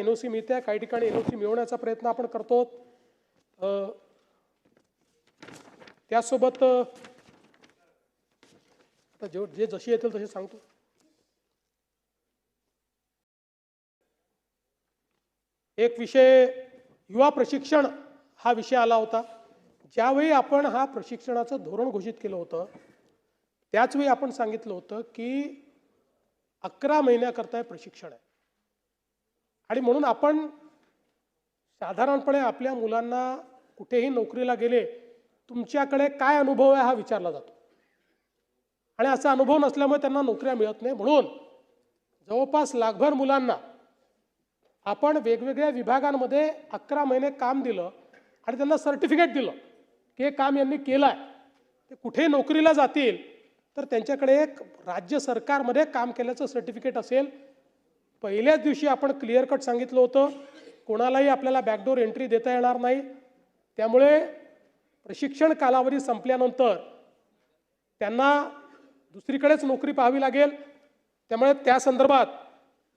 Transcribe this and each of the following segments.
NOC मिळते आहे, काही ठिकाणी एनओसी मिळवण्याचा प्रयत्न आपण करतो। त्यासोबत आता जे जशी येतील तसे सांगतो। एक विषय युवा प्रशिक्षण हा विषय आला होता। ज्यावेळी आपण हा प्रशिक्षणाचं धोरण घोषित केलं होतं त्याच वेळी आपण सांगितलं होतं की 11 महिन्याकरता प्रशिक्षण आहे आणि म्हणून आपण साधारणपणे आपल्या मुलांना कुठेही नोकरीला गेले तुमच्याकडे काय अनुभव आहे हा विचारला जातो आणि असा अनुभव नसल्यामुळे त्यांना नोकऱ्या मिळत नाही। म्हणून जवळपास लाखभर मुलांना आपण वेगवेगळ्या विभागांमध्ये 11 महिने काम दिलं आणि त्यांना सर्टिफिकेट दिलं की हे काम यांनी केलं आहे। ते कुठे नोकरीला जातील तर त्यांच्याकडे एक राज्य सरकारमध्ये काम केल्याचं सर्टिफिकेट असेल। पहिल्याच दिवशी आपण क्लिअर कट सांगितलं होतं कोणालाही आपल्याला बॅकडोर एंट्री देता येणार नाही। त्यामुळे प्रशिक्षण कालावधी संपल्यानंतर त्यांना दुसरीकडेच नोकरी पाहावी लागेल। त्यामुळे त्या संदर्भात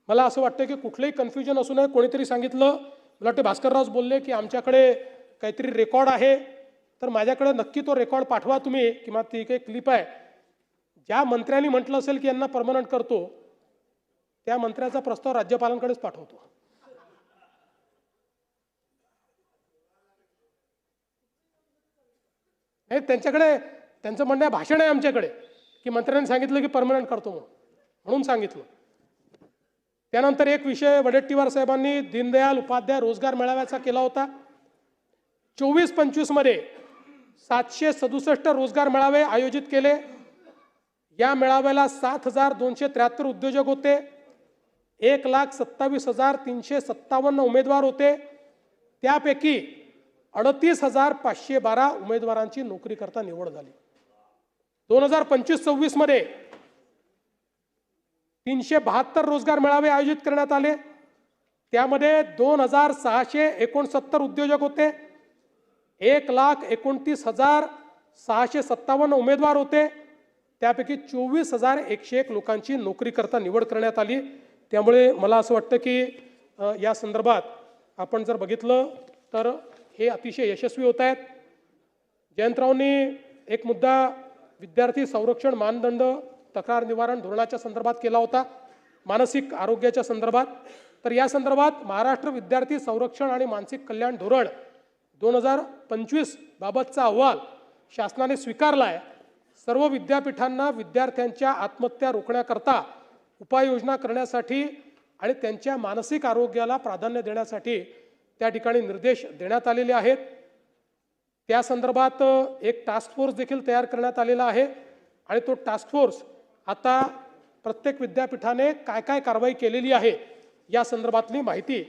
मला असं वाटतं की कुठलंही कन्फ्युजन असू नये। कोणीतरी सांगितलं, मला वाटतं भास्करराव बोलले की आमच्याकडे काहीतरी रेकॉर्ड आहे, तर माझ्याकडे नक्की तो रेकॉर्ड पाठवा तुम्ही, किंवा ती काही क्लिप आहे। ज्या मंत्र्यांनी म्हटलं असेल की यांना परमनंट करतो त्या मंत्र्याचा प्रस्ताव राज्यपालांकडेच पाठवतो। हे त्यांच्याकडे त्यांचं म्हणणं भाषण आहे आमच्याकडे की मंत्र्यांनी सांगितलं की परमनंट करतो म्हणून सांगितलं। त्यानंतर एक विषय वडेट्टीवार साहेबांनी दीनदयाल उपाध्याय रोजगार मेळाव्याचा केला होता। 24-25 मध्ये 767 रोजगार मेळावे आयोजित केले। या मेळाव्याला 7,273 उद्योजक होते। 1,27,357 उमेदवार होते। त्यापैकी 38,512 उमेदवारांची नोकरी करता निवड झाली। 2025-26 मध्ये 372 रोजगार मेळावे आयोजित करण्यात आले। त्यामध्ये 2,669 उद्योजक होते। 1,29,657 उमेदवार होते। त्यापैकी 24,101 लोकांची नोकरी करता निवड करण्यात आली। त्यामुळे मला असं वाटतं की या संदर्भात आपण जर बघितलं तर हे अतिशय यशस्वी होत आहेत। जयंतरावनी एक मुद्दा विद्यार्थी संरक्षण मानदंड तक्रार निवारण धोरणाच्या संदर्भात केला होता, मानसिक आरोग्याच्या संदर्भात। तर या संदर्भात महाराष्ट्र विद्यार्थी संरक्षण आणि मानसिक कल्याण धोरण 2025 बाबतचा अहवाल शासनाने स्वीकारला आहे। सर्व विद्यापीठांना विद्यार्थ्यांच्या आत्महत्या रोखण्याकरता उपाययोजना करण्यासाठी आणि त्यांच्या मानसिक आरोग्याला प्राधान्य देण्यासाठी त्या ठिकाणी निर्देश देण्यात आलेले आहेत। त्या संदर्भात एक टास्क फोर्स देखील तयार करण्यात आलेला आहे आणि तो टास्क फोर्स आता प्रत्येक विद्यापीठाने काय काय कारवाई केलेली आहे या संदर्भातली माहिती